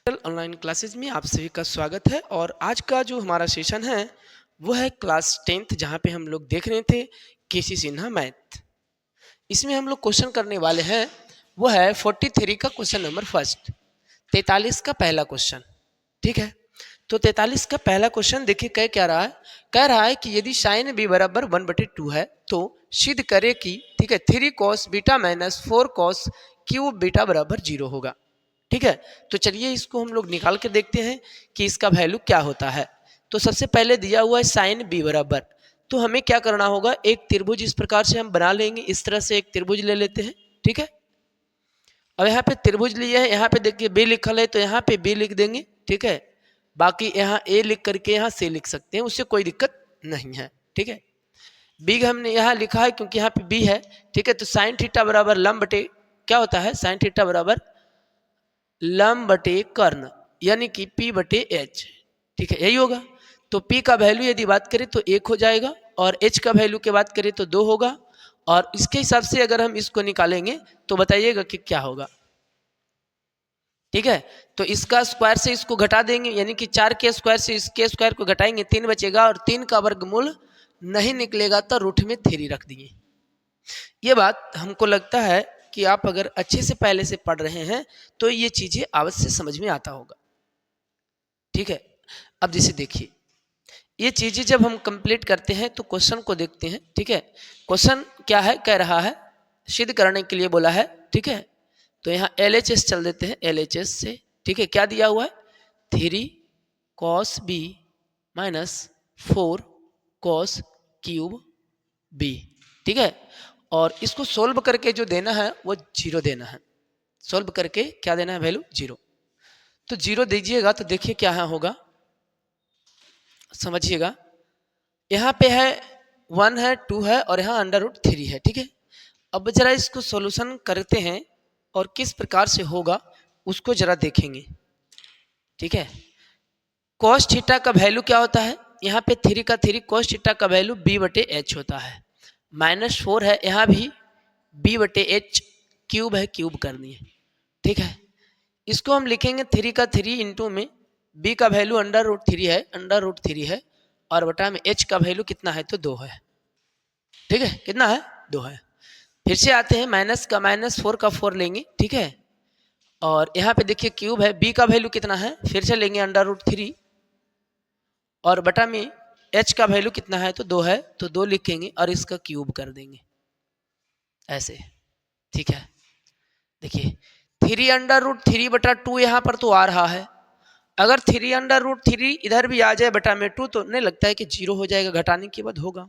Online classes में आप सभी का स्वागत है। और आज का जो हमारा सेशन है वो है क्लास 10th, जहाँ पे हम लोग देख रहे थे केसी सिन्हा मैथ। इसमें हम लोग क्वेश्चन करने वाले हैं, वो है 43 का क्वेश्चन नंबर फर्स्ट, 43 का पहला क्वेश्चन। ठीक है, तो 43 का पहला क्वेश्चन देखिए क्या रहा है। कह रहा है कि यदि साइन बी बराबर 1/2 है तो सिद्ध करे कि, ठीक है, 3 cos beta minus 4 cos cube beta बराबर 0 होगा। ठीक है, तो चलिए इसको हम लोग निकाल के देखते हैं कि इसका वैल्यू क्या होता है। तो सबसे पहले दिया हुआ है साइन बी बराबर, तो हमें क्या करना होगा, एक त्रिभुज इस प्रकार से हम बना लेंगे। इस तरह से एक त्रिभुज ले लेते हैं। ठीक है, अब यहाँ पे त्रिभुज लिए हैं, यहाँ पे देखिए बी लिखल है तो यहाँ पे बी लिख देंगे। ठीक है, बाकी यहाँ ए लिख करके यहाँ से लिख सकते हैं, उससे कोई दिक्कत नहीं है। ठीक है, बी हमने यहाँ लिखा है क्योंकि यहाँ पे बी है। ठीक है, तो साइन थीटा बराबर लंब बटे क्या होता है, साइन थीटा बराबर लंब बटे कर्ण, यानी कि P बटे एच। ठीक है, यही होगा। तो P का वैल्यू यदि बात करें तो 1 हो जाएगा, और H का वैल्यू की बात करें तो 2 होगा। और इसके हिसाब से अगर हम इसको निकालेंगे तो बताइएगा कि क्या होगा। ठीक है, तो इसका स्क्वायर से इसको घटा देंगे, यानी कि 4 के स्क्वायर से इसके स्क्वायर को घटाएंगे, 3 बचेगा, और 3 का वर्गमूल नहीं निकलेगा तो रूट में 3 रख दिए। ये बात हमको लगता है कि आप अगर अच्छे से पहले से पढ़ रहे हैं तो ये चीजें अवश्य समझ में आता होगा। ठीक है, अब जैसे देखिए ये चीजें जब हम कंप्लीट करते हैं तो क्वेश्चन को देखते हैं। ठीक है, क्वेश्चन क्या है, कह रहा है सिद्ध करने के लिए बोला है। ठीक है, तो यहाँ LHS चल देते हैं, LHS से। ठीक है, क्या दिया हुआ है, 3 cos b minus 4 cos cube b। ठीक है, और इसको सोल्व करके जो देना है वो 0 देना है। सोल्व करके क्या देना है, वैल्यू 0। तो 0 दीजिएगा तो देखिए क्या होगा, समझिएगा। यहाँ पे है 1 है, 2 है, और यहाँ √3 है। ठीक है, अब जरा इसको सॉल्यूशन करते हैं और किस प्रकार से होगा उसको जरा देखेंगे। ठीक है, cos थीटा का वैल्यू क्या होता है, यहाँ पे 3 का 3 cos थीटा का वैल्यू b बटे एच होता है। -4 है, यहाँ भी b बटे एच, क्यूब है, क्यूब करनी है। ठीक है, इसको हम लिखेंगे 3 का 3 इंटू में b का वैल्यू √3 है, और बटा में h का वैल्यू कितना है तो 2 है। ठीक है, कितना है, 2 है। फिर से आते हैं, माइनस का माइनस, 4 का 4 लेंगे। ठीक है, और यहाँ पे देखिए क्यूब है, b का वैल्यू कितना है, फिर से लेंगे √3, और बटा में h का वैल्यू कितना है तो 2 है, तो 2 लिखेंगे और इसका क्यूब कर देंगे ऐसे। ठीक है, देखिए 3 बटा 2 यहाँ पर तो आ रहा है। अगर 3 इधर भी आ जाए बटा में 2 तो नहीं लगता है कि 0 हो जाएगा, घटाने के बाद होगा।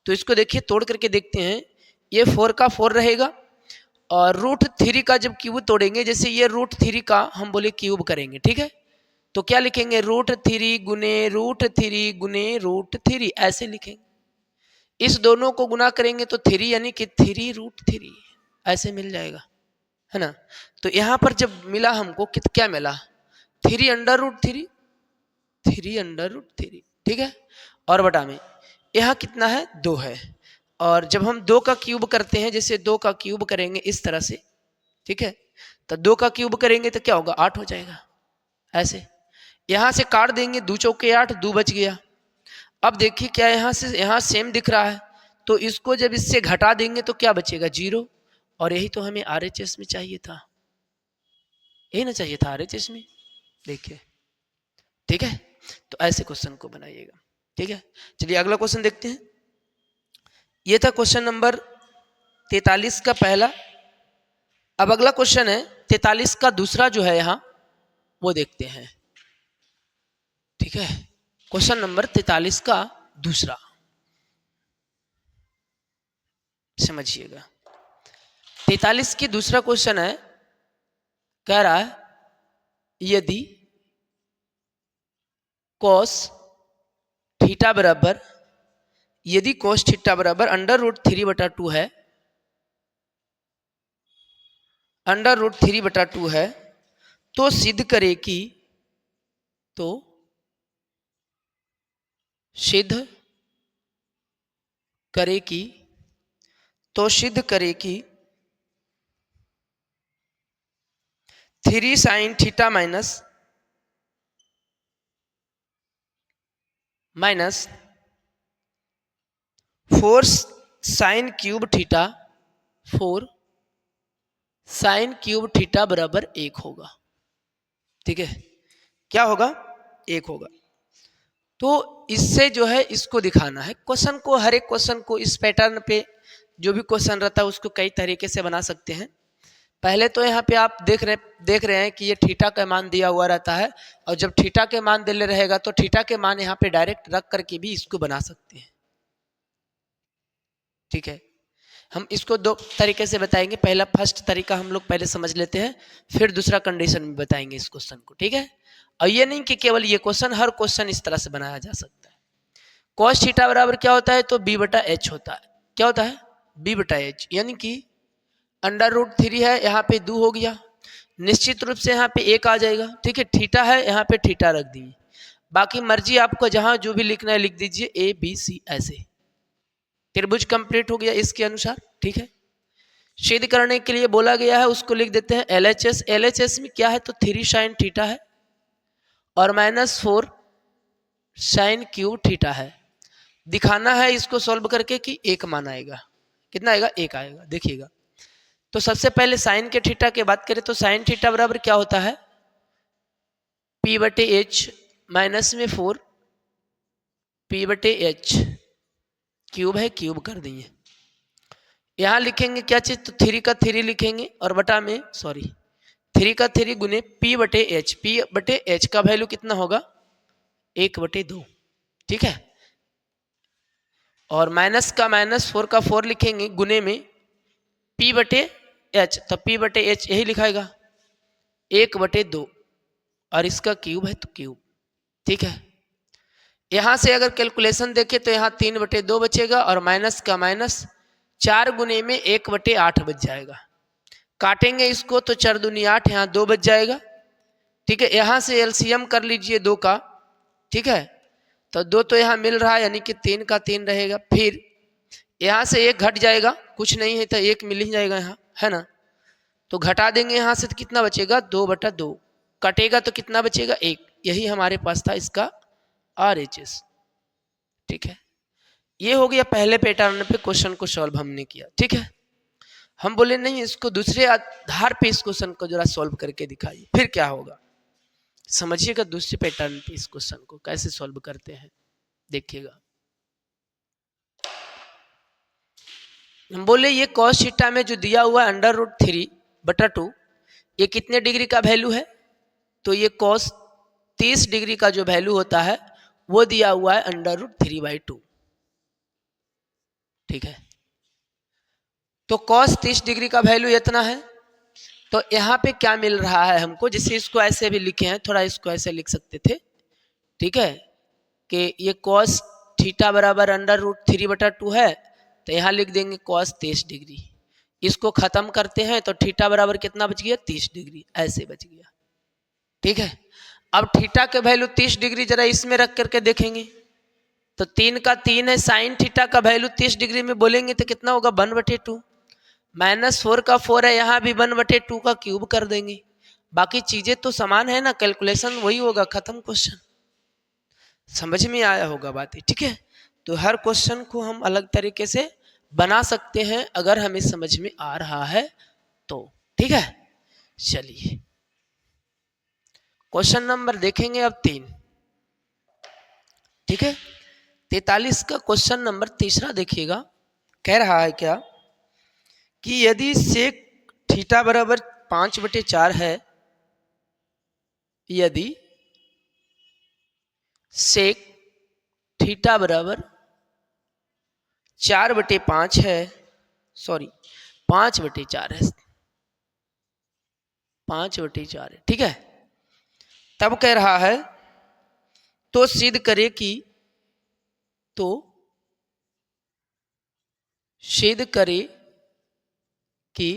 तो इसको देखिए तोड़ करके देखते हैं, ये 4 का 4 रहेगा, और √3 का जब क्यूब तोड़ेंगे, जैसे ये √3 का हम बोले क्यूब करेंगे। ठीक है, तो क्या लिखेंगे, √3 गुने √3 ऐसे लिखेंगे। इस दोनों को गुना करेंगे तो 3 यानी कि 3√3 ऐसे मिल जाएगा, है ना। तो यहाँ पर जब मिला हमको क्या मिला, 3 √3। ठीक है, और बटा में यहाँ कितना है, 2 है। और जब हम 2 का क्यूब करते हैं, जैसे 2 का क्यूब करेंगे इस तरह से, ठीक है, तो 2 का क्यूब करेंगे तो क्या होगा, 8 हो जाएगा ऐसे। यहाँ से काट देंगे, 2 चौके 8, 2 बच गया। अब देखिए क्या यहाँ से यहाँ सेम दिख रहा है, तो इसको जब इससे घटा देंगे तो क्या बचेगा, 0। और यही तो हमें RHS में चाहिए था, यही ना चाहिए था RHS में, देखिए। ठीक है, तो ऐसे क्वेश्चन को बनाइएगा। ठीक है, चलिए अगला क्वेश्चन देखते हैं। ये था क्वेश्चन नंबर 43 का पहला। अब अगला क्वेश्चन है 43 का दूसरा जो है यहाँ वो देखते हैं। ठीक है, क्वेश्चन नंबर 43 का दूसरा, समझिएगा। 43 की दूसरा क्वेश्चन है, कह रहा है यदि cos थीटा बराबर √3 बटा 2 है, √3 बटा 2 है, तो सिद्ध करे कि, सिद्ध करे कि 3 sin theta minus minus 4 sine cube theta, 4 sine cube theta बराबर 1 होगा। ठीक है, क्या होगा? 1 होगा। तो इससे जो है इसको दिखाना है क्वेश्चन को, हर एक क्वेश्चन को इस पैटर्न पे जो भी क्वेश्चन रहता है उसको कई तरीके से बना सकते हैं। पहले तो यहाँ पे आप देख रहे हैं कि ये थीटा का मान दिया हुआ रहता है, और जब थीटा के मान दिले रहेगा तो थीटा के मान यहाँ पे डायरेक्ट रख करके भी इसको बना सकते हैं। ठीक है, हम इसको दो तरीके से बताएंगे। पहला फर्स्ट तरीका हम लोग पहले समझ लेते हैं, फिर दूसरा कंडीशन में बताएंगे इस क्वेश्चन को। ठीक है, और ये नहीं कि केवल ये क्वेश्चन, हर क्वेश्चन इस तरह से बनाया जा सकता है। cos थीटा बराबर क्या होता है? तो b बटा एच होता है। क्या होता है? b बटा एच, यानी कि √3 है, यहाँ पे 2 हो गया, निश्चित रूप से यहाँ पे 1 आ जाएगा। ठीक है, थीटा है, यहाँ पे थीटा रख दिए, बाकी मर्जी आपको जहां जो भी लिखना है लिख दीजिए, ए बी सी ऐसे। त्रिभुज कंप्लीट हो गया इसके अनुसार। ठीक है, सिद्ध करने के लिए बोला गया है उसको लिख देते हैं LHS। LHS में क्या है? तो 3 साइन थीटा है और -4 साइन क्यूब थीटा है। दिखाना है इसको सॉल्व करके कि 1 मान आएगा। कितना आएगा? 1 आएगा। देखिएगा, तो सबसे पहले साइन के थीटा की बात करें तो साइन थीटा बराबर क्या होता है? P बटे एच माइनस में 4 P बटे एच, क्यूब है, क्यूब कर देंगे। यहां लिखेंगे क्या चीज? तो 3 का 3 लिखेंगे और बटा में 3 का 3 गुने P बटे एच। P बटे एच का वैल्यू कितना होगा? 1/2। ठीक है, और माइनस का माइनस 4 का 4 लिखेंगे गुने में P बटे एच, तो P बटे एच यही लिखाएगा 1/2, और इसका क्यूब है तो क्यूब। ठीक है, यहां से अगर कैलकुलेशन देखें तो यहाँ 3/2 बचेगा, और माइनस का माइनस 4 गुने में 1/8 बच जाएगा। काटेंगे इसको तो 4 दूनी 8, यहाँ 2 बच जाएगा। ठीक है, यहां से एलसीएम कर लीजिए 2 का। ठीक है, तो 2 तो यहाँ मिल रहा है, यानी कि 3 का 3 रहेगा। फिर यहाँ से 1 घट जाएगा, कुछ नहीं है तो 1 मिल ही जाएगा यहाँ, है ना? तो घटा देंगे यहाँ से तो कितना बचेगा? 2/2। कटेगा तो कितना बचेगा? 1। यही हमारे पास था इसका RHS। ठीक है, ये हो गया पहले पैटर्न पे क्वेश्चन को सॉल्व हमने किया। ठीक है, हम बोले नहीं, इसको दूसरे आधार पे इस क्वेश्चन को जरा सॉल्व करके दिखाइए, फिर क्या होगा समझिएगा। दूसरे पैटर्न पे इस क्वेश्चन को कैसे सॉल्व करते हैं देखिएगा। हम बोले ये cos थीटा में जो दिया हुआ है √3/2, ये कितने डिग्री का वैल्यू है? तो ये cos 30 डिग्री का जो वैल्यू होता है वो दिया हुआ है √3/2। ठीक है, तो cos 30 डिग्री का वैल्यू इतना है, तो यहाँ पे क्या मिल रहा है हमको? जैसे इसको ऐसे भी लिखे हैं, थोड़ा इसको ऐसे लिख सकते थे। ठीक है, कि ये cos थीटा बराबर √3/2 है, तो यहाँ लिख देंगे cos 30 डिग्री। इसको खत्म करते हैं तो थीटा बराबर कितना बच गया? 30 डिग्री, ऐसे बच गया। ठीक है, अब थीटा के वैल्यू 30 डिग्री जरा इसमें रख करके देखेंगे, तो 3 का 3 है, साइन थीटा का वैल्यू 30 डिग्री में बोलेंगे तो कितना होगा? 1/2। -4 का 4 है, यहाँ भी 1/2 का क्यूब कर देंगे। बाकी चीजें तो समान है ना, कैलकुलेशन वही होगा, खत्म क्वेश्चन। समझ में आया होगा बात। ठीक है, तो हर क्वेश्चन को हम अलग तरीके से बना सकते हैं अगर हमें समझ में आ रहा है तो। ठीक है, चलिए क्वेश्चन नंबर देखेंगे अब 3। ठीक है, 43 का क्वेश्चन नंबर तीसरा देखिएगा। कह रहा है क्या कि यदि सेक थीटा बराबर 5/4 है, यदि सेक थीटा बराबर 4/5 है, 5/4 है, 5/4 है। ठीक है, तब कह रहा है तो सिद्ध करे कि, तो सिद्ध करे कि,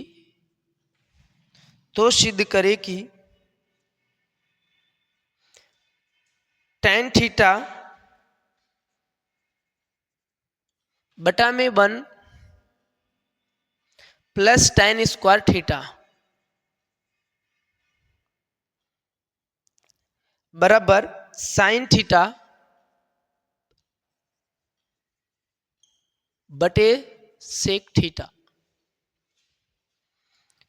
तो सिद्ध करे कि tan थीटा बटा में 1 प्लस tan स्क्वायर थीटा बराबर साइन थीटा बटे सेक थीटा,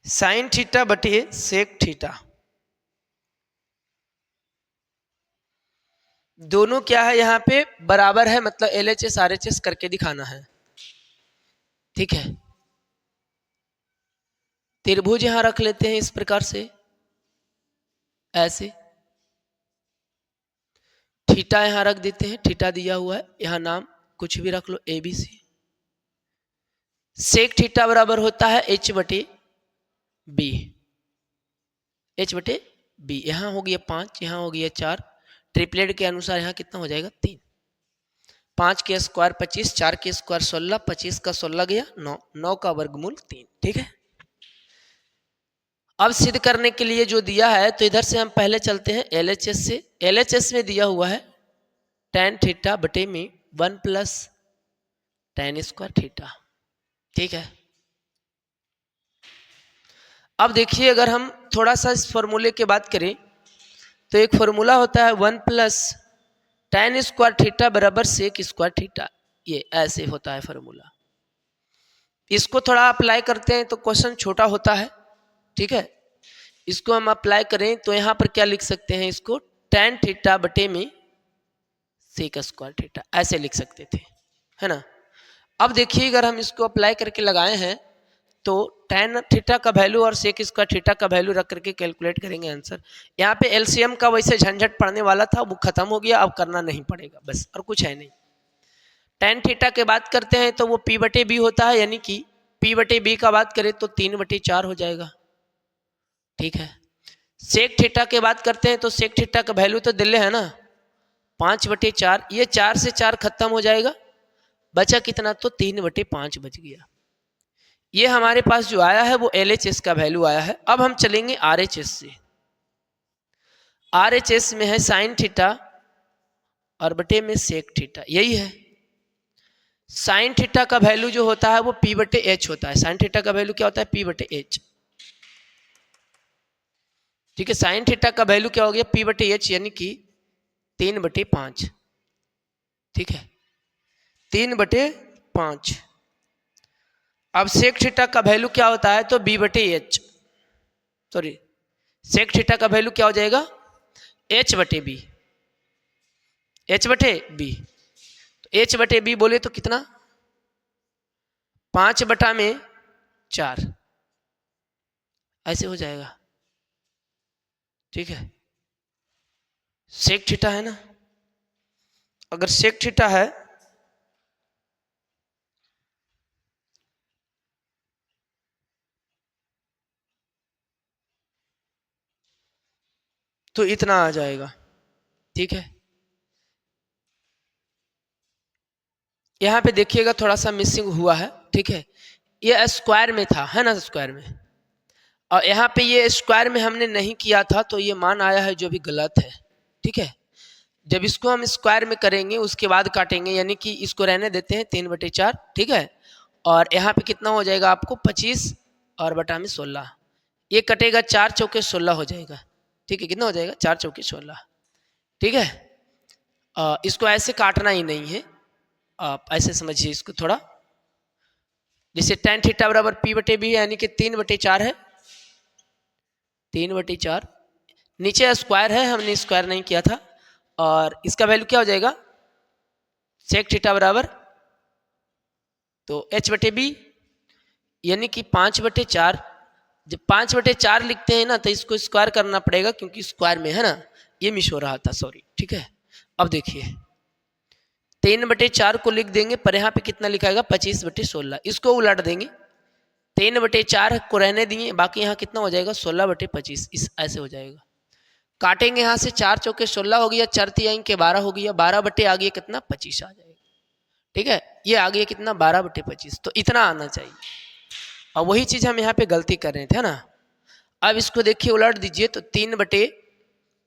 साइन थीटा बटे सेक थीटा। दोनों क्या है यहाँ पे बराबर है, मतलब LHS RHS करके दिखाना है। ठीक है, त्रिभुज यहां रख लेते हैं इस प्रकार से, ऐसे थीटा यहां रख देते हैं, थीटा दिया हुआ है, यहां नाम कुछ भी रख लो ABC। सेक थीटा बराबर होता है H बटे B, H बटे B। यहां हो गया 5, यहां हो गया 4, ट्रिपलेट के अनुसार यहां कितना हो जाएगा 3। 5 के स्क्वायर 25, 4 के स्क्वायर 16, 25 का 16 गया 9, 9 का वर्गमूल 3। ठीक है, अब सिद्ध करने के लिए जो दिया है तो इधर से हम पहले चलते हैं LHS से। LHS में दिया हुआ है tan थीटा बटे में 1 प्लस tan स्क्वायर थीटा। ठीक है, अब देखिए अगर हम थोड़ा सा इस फॉर्मूले की बात करें तो एक फॉर्मूला होता है 1 प्लस tan स्क्वायर थीटा बराबर सेक स्क्वायर थीटा, ये ऐसे होता है फॉर्मूला। इसको थोड़ा अप्लाई करते हैं तो क्वेश्चन छोटा होता है। ठीक है, इसको हम अप्लाई करें तो यहाँ पर क्या लिख सकते हैं, इसको tan थीटा बटे में सेक स्क्वायर थीटा ऐसे लिख सकते थे, है ना। अब देखिए अगर हम इसको अप्लाई करके लगाए हैं तो tan थीटा का वैल्यू और सेक स्क्वायर थीटा का वैल्यू रख करके कैलकुलेट करेंगे आंसर। यहाँ पे LCM का वैसे झंझट पड़ने वाला था, वो खत्म हो गया, अब करना नहीं पड़ेगा बस, और कुछ है नहीं। tan थीटा के बात करते हैं तो वो P बटे B होता है, यानी कि P बटे B का बात करें तो 3 बटे 4 हो जाएगा। ठीक है, सेक थीटा के बात करते हैं तो सेक थीटा का वैल्यू तो दिल्ली है ना 5 बटे 4, ये 4 से 4 खत्म हो जाएगा, बचा कितना तो 3 बटे 5 बच गया। ये हमारे पास जो आया है वो LHS का वैल्यू आया है। अब हम चलेंगे RHS से। RHS में है साइन थीटा और बटे में सेक थीटा, यही है। साइन थीटा का वैल्यू जो होता है वो P बटे H होता है। साइन थीटा का वैल्यू क्या होता है P बटे H। ठीक है, साइन थीटा का वैल्यू क्या हो गया P बटे H, यानी कि 3 बटे 5। ठीक है, 3 बटे 5। अब सेक थीटा का वैल्यू क्या होता है तो B बटे H, सॉरी सेक थीटा का वैल्यू क्या हो जाएगा H बटे B, H बटे B। तो H बटे B बोले तो कितना 5 बटा में 4 ऐसे हो जाएगा। ठीक है, सेक थीटा है ना, अगर सेक थीटा है तो इतना आ जाएगा। ठीक है, यहाँ पे देखिएगा थोड़ा सा मिसिंग हुआ है। ठीक है, ये स्क्वायर में था, है ना, स्क्वायर में, और यहाँ पे ये स्क्वायर में हमने नहीं किया था तो ये मान आया है जो भी गलत है। ठीक है, जब इसको हम स्क्वायर में करेंगे उसके बाद काटेंगे, यानी कि इसको रहने देते हैं 3 बटे 4। ठीक है, और यहाँ पे कितना हो जाएगा आपको 25 और बटा में 16, ये कटेगा 4 चौके 16 हो जाएगा। ठीक है, कितना हो जाएगा 4 चौके 16। ठीक है, इसको ऐसे काटना ही नहीं है, आप ऐसे समझिए इसको थोड़ा, जैसे tan थीटा बराबर P बटे B यानी कि 3 बटे 4 है, 3 बटे 4, नीचे स्क्वायर है, हमने स्क्वायर नहीं किया था, और इसका वैल्यू क्या हो जाएगा सेक थीटा बराबर तो H बटे B यानी कि 5 बटे 4। जब 5 बटे 4 लिखते हैं ना तो इसको स्क्वायर करना पड़ेगा क्योंकि स्क्वायर में है ना, ये मिस हो रहा था, सॉरी। ठीक है, अब देखिए 3 बटे 4 को लिख देंगे, पर यहाँ पे कितना लिखाएगा 25 बटे 16, इसको उलट देंगे, 3 बटे 4 को रहने देंगे, बाकी यहाँ कितना हो जाएगा 16 बटे 25, इस ऐसे हो जाएगा। काटेंगे यहाँ से 4 चौके 16 हो गया, 4 तिहाई के 12 हो गया, 12 बटे आ गया कितना 25 आ जाएगा। ठीक है, ये आ गया कितना 12 बटे 25, तो इतना आना चाहिए, और वही चीज़ हम यहाँ पे गलती कर रहे थे ना। अब इसको देखिए उलट दीजिए तो 3 बटे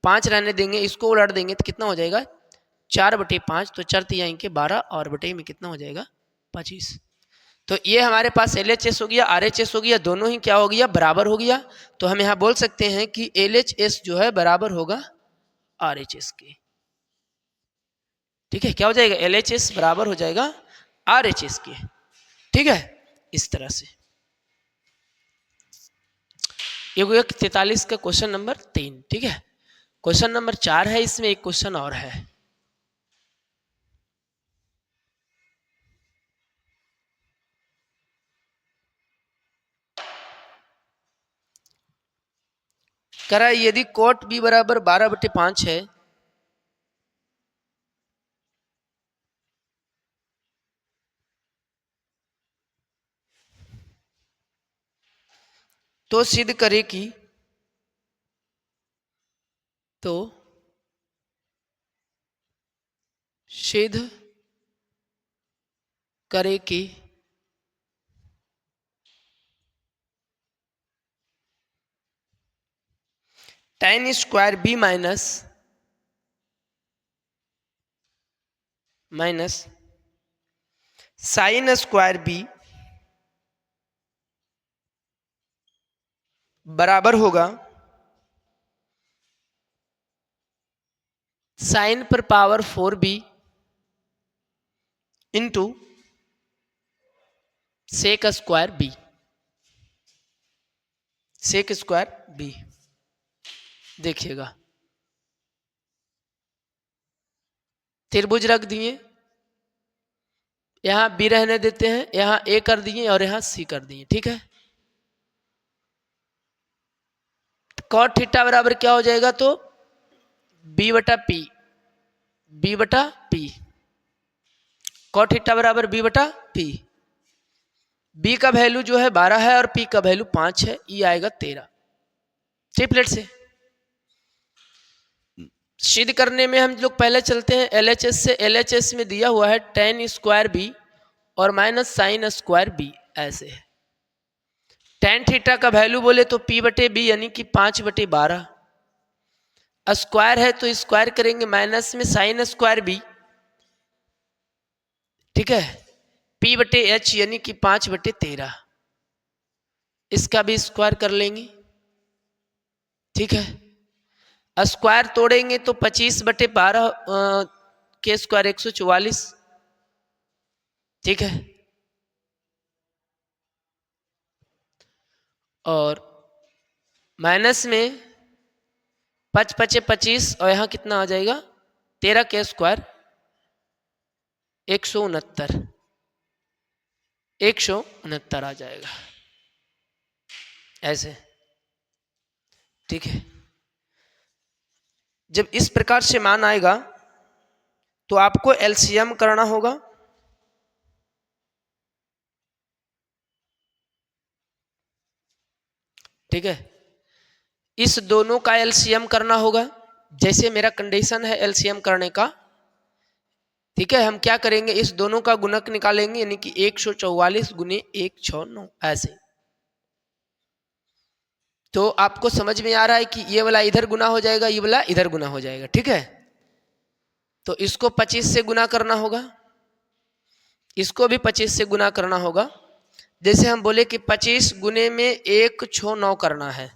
5 रहने देंगे, इसको उलट देंगे तो कितना हो जाएगा 4 बटे 5, तो 4 तिहाई के 12 और बटे में कितना हो जाएगा 25। तो ये हमारे पास LHS हो गया, RHS हो गया, दोनों ही क्या हो गया बराबर हो गया। तो हम यहाँ बोल सकते हैं कि LHS जो है बराबर होगा RHS के। ठीक है, क्या हो जाएगा LHS बराबर हो जाएगा RHS के। ठीक है, इस तरह से। ये हो गया 43 का क्वेश्चन नंबर 3। ठीक है, क्वेश्चन नंबर 4 है, इसमें एक क्वेश्चन और है। कह रहा है यदि कोट बी बराबर 12/5 है तो सिद्ध करे कि सिद्ध करे कि tan square b minus sine square b बराबर होगा साइन पर power 4b into sec square b. Sec square b देखिएगा, त्रिभुज रख दिए, यहां बी रहने देते हैं, यहां ए कर दिए और यहां सी कर दिए। ठीक है, कॉट थीटा बराबर क्या हो जाएगा, तो बी बटा पी। कॉट थीटा बराबर बी बटा पी। बी का वैल्यू जो है 12 है और पी का वैल्यू 5 है, ई आएगा 13। ट्रिपलेट से सिद्ध करने में हम लोग पहले चलते हैं एलएचएस से। एलएचएस में दिया हुआ है tan स्क्वायर बी और माइनस साइन स्क्वायर बी, ऐसे है। tan थीटा का वैल्यू बोले तो p बटे बी यानी कि 5/12। स्क्वायर है तो स्क्वायर करेंगे माइनस में साइन स्क्वायर बी, ठीक है, p बटे एच यानी कि 5/13। इसका भी स्क्वायर कर लेंगे। ठीक है, स्क्वायर तोड़ेंगे तो 25/12 के स्क्वायर 144। ठीक है, और माइनस में 5 × 25 और यहाँ कितना आ जाएगा 13 के स्क्वायर 169 आ जाएगा, ऐसे। ठीक है, जब इस प्रकार से मान आएगा तो आपको एलसीएम करना होगा। ठीक है, इस दोनों का एलसीएम करना होगा, जैसे मेरा कंडीशन है एलसीएम करने का। ठीक है, हम क्या करेंगे, इस दोनों का गुणक निकालेंगे, यानी कि 144 × 169, ऐसे। तो आपको समझ में आ रहा है कि ये वाला इधर गुना हो जाएगा, ये वाला इधर गुना हो जाएगा। ठीक है, तो इसको 25 से गुना करना होगा, इसको भी 25 से गुना करना होगा। जैसे हम बोले कि 25 गुने में 169 करना है।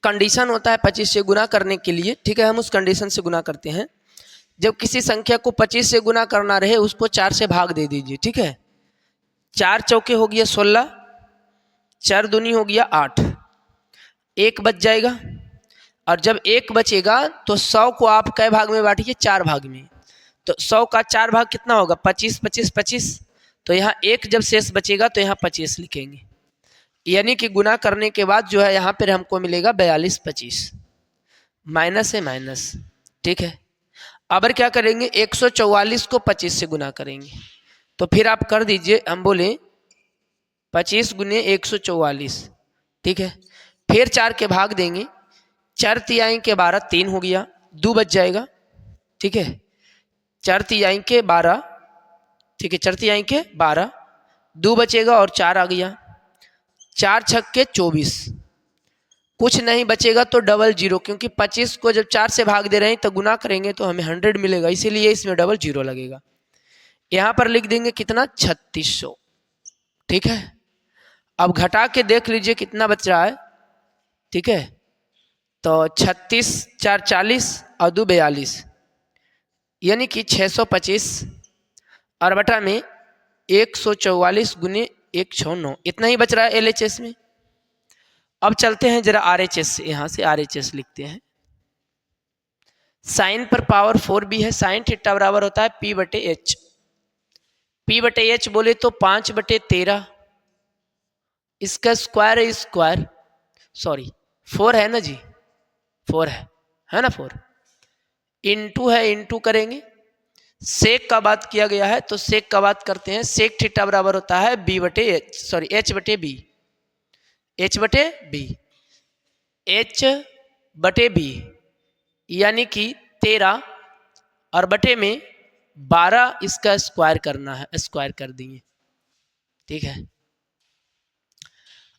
कंडीशन होता है 25 से गुना करने के लिए। ठीक है, हम उस कंडीशन से गुना करते हैं। जब किसी संख्या को 25 से गुना करना रहे, उसको 4 से भाग दे दीजिए। ठीक है, 4 चौके हो गया 16, 4 दूनी हो गया 8, 1 बच जाएगा। और जब 1 बचेगा तो 100 को आप कै भाग में बांटिए, 4 भाग में। तो 100 का 4 भाग कितना होगा, 25 25 25। तो यहाँ 1 जब शेष बचेगा तो यहाँ 25 लिखेंगे, यानी कि गुना करने के बाद जो है यहाँ पर हमको मिलेगा 42 25, माइनस है माइनस। ठीक है, अब क्या करेंगे, 144 को 25 से गुना करेंगे। तो फिर आप कर दीजिए, हम बोले 25 × 144। ठीक है, फिर 4 के भाग देंगे, 4 तिहाई के 12, 3 हो गया, 2 बच जाएगा। ठीक है, 4 तिहाई के 12, ठीक है, 4 तिहाई के 12, 2 बचेगा और 4 आ गया, 4 छक्के 24, कुछ नहीं बचेगा तो डबल जीरो, क्योंकि 25 को जब 4 से भाग दे रहे हैं तो गुना करेंगे तो हमें 100 मिलेगा, इसीलिए इसमें डबल जीरो लगेगा। यहाँ पर लिख देंगे कितना, 3600। ठीक है, अब घटा के देख लीजिए कितना बच रहा है। ठीक है, तो 36 4 40 और 2 42, यानी कि 625 और बटा में 144 गुने 169, इतना ही बच रहा है एलएचएस में। अब चलते हैं जरा आरएचएस से, यहां से आरएचएस लिखते हैं। साइन पर पावर 4 भी है, साइन थीटा बराबर होता है पी बटे एच। पी बटे एच बोले तो 5/13, इसका स्क्वायर है स्क्वायर, सॉरी 4 है ना जी, 4 है ना 4, इंटू है, इंटू करेंगे। सेक का बात किया गया है तो सेक का बात करते हैं। सेक थीटा बराबर होता है बी बटे एच, सॉरी एच बटे बी, एच बटे बी, एच बटे बी यानी कि 13 और बटे में 12, इसका स्क्वायर करना है, स्क्वायर कर देंगे। ठीक है,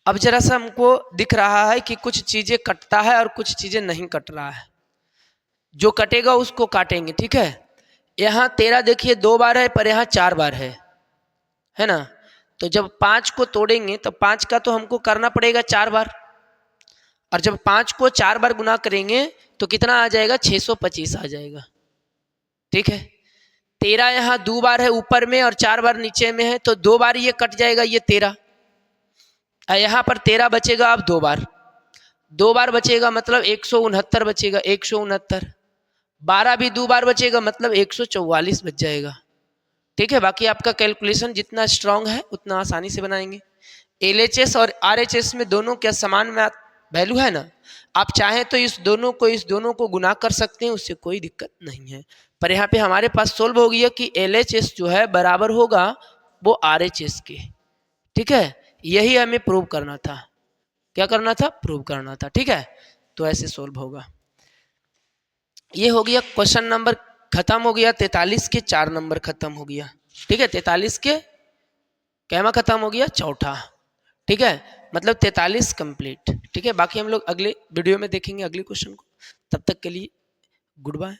अब जरा सा हमको दिख रहा है कि कुछ चीजें कटता है और कुछ चीजें नहीं कट रहा है। जो कटेगा उसको काटेंगे। ठीक है, यहाँ 13 देखिए 2 बार है, पर यहाँ 4 बार है ना। तो जब 5 को तोड़ेंगे तो 5 का तो हमको करना पड़ेगा 4 बार, और जब 5 को 4 बार गुना करेंगे तो कितना आ जाएगा, 625 आ जाएगा। ठीक है, 13 यहाँ 2 बार है ऊपर में और 4 बार नीचे में है, तो 2 बार ये कट जाएगा, ये 13। यहाँ पर 13 बचेगा, अब 2 बार, 2 बार बचेगा मतलब 169 बचेगा, 169। 12 भी 2 बार बचेगा मतलब 144 बच जाएगा। ठीक है, बाकी आपका कैलकुलेशन जितना स्ट्रांग है उतना आसानी से बनाएंगे। एलएचएस और आरएचएस में दोनों क्या समान वैल्यू है ना, आप चाहें तो इस दोनों को गुना कर सकते हैं, उससे कोई दिक्कत नहीं है। पर यहाँ पे हमारे पास सोल्व हो गया कि एलएचएस जो है बराबर होगा वो आरएचएस के। ठीक है, यही हमें प्रूव करना था। क्या करना था, प्रूव करना था। ठीक है, तो ऐसे सोल्व होगा। ये हो गया क्वेश्चन नंबर, खत्म हो गया 43 के 4 नंबर खत्म हो गया। ठीक है, 43 के कैमा खत्म हो गया, चौथा। ठीक है, मतलब 43 कंप्लीट। ठीक है, बाकी हम लोग अगले वीडियो में देखेंगे अगले क्वेश्चन को। तब तक के लिए गुड बाय।